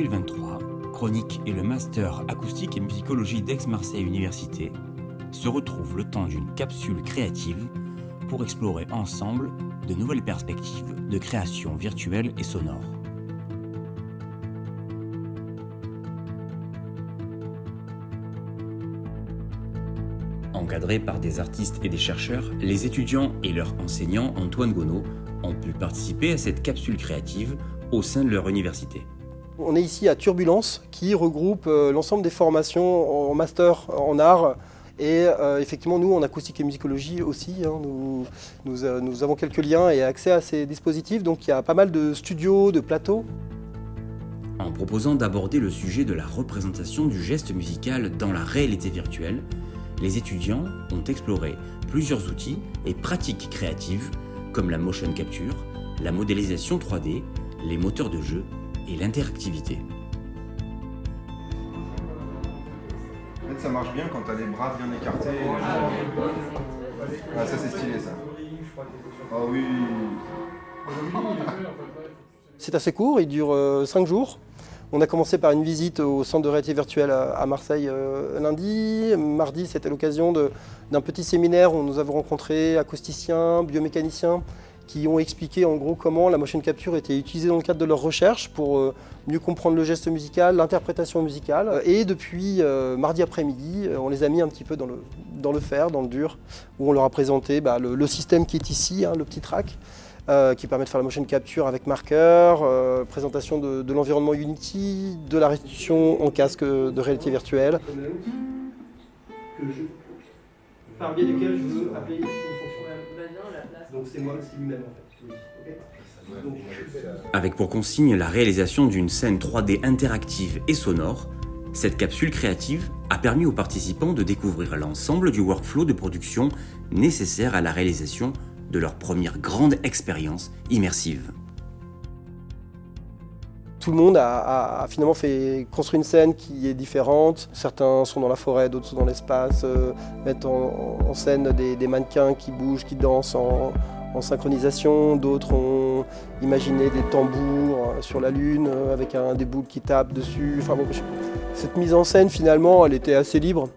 2023, Chronique et le Master Acoustique et Musicologie d'Aix-Marseille Université se retrouvent le temps d'une capsule créative pour explorer ensemble de nouvelles perspectives de création virtuelle et sonore. Encadrés par des artistes et des chercheurs, les étudiants et leur enseignant Antoine Gonneau ont pu participer à cette capsule créative au sein de leur université. On est ici à Turbulence qui regroupe l'ensemble des formations en master en art et effectivement nous en acoustique et musicologie aussi. Nous avons quelques liens et accès à ces dispositifs, donc il y a pas mal de studios, de plateaux. En proposant d'aborder le sujet de la représentation du geste musical dans la réalité virtuelle, les étudiants ont exploré plusieurs outils et pratiques créatives comme la motion capture, la modélisation 3D, les moteurs de jeu et l'interactivité. En fait, ça marche bien quand tu as les bras bien écartés. Ah, ça c'est stylé ça. Ah oui. C'est assez court, il dure 5 jours. On a commencé par une visite au centre de réalité virtuelle à Marseille lundi. Mardi, c'était l'occasion d'un petit séminaire où nous avons rencontré acousticiens, biomécaniciens qui ont expliqué en gros comment la motion capture était utilisée dans le cadre de leurs recherches pour mieux comprendre le geste musical, l'interprétation musicale. Et depuis mardi après-midi, on les a mis un petit peu dans le fer, dans le dur, où on leur a présenté le système qui est ici, le petit track, qui permet de faire la motion capture avec marqueur, présentation de l'environnement Unity, de la restitution en casque de réalité virtuelle. Par biais duquel je veux appeler une fonction. Donc c'est moi, c'est lui-même en fait. Avec pour consigne la réalisation d'une scène 3D interactive et sonore, cette capsule créative a permis aux participants de découvrir l'ensemble du workflow de production nécessaire à la réalisation de leur première grande expérience immersive. Tout le monde a finalement fait construire une scène qui est différente. Certains sont dans la forêt, d'autres sont dans l'espace, mettent en scène des mannequins qui bougent, qui dansent en synchronisation. D'autres ont imaginé des tambours sur la lune avec des boules qui tapent dessus. Enfin, bon, cette mise en scène finalement, elle était assez libre.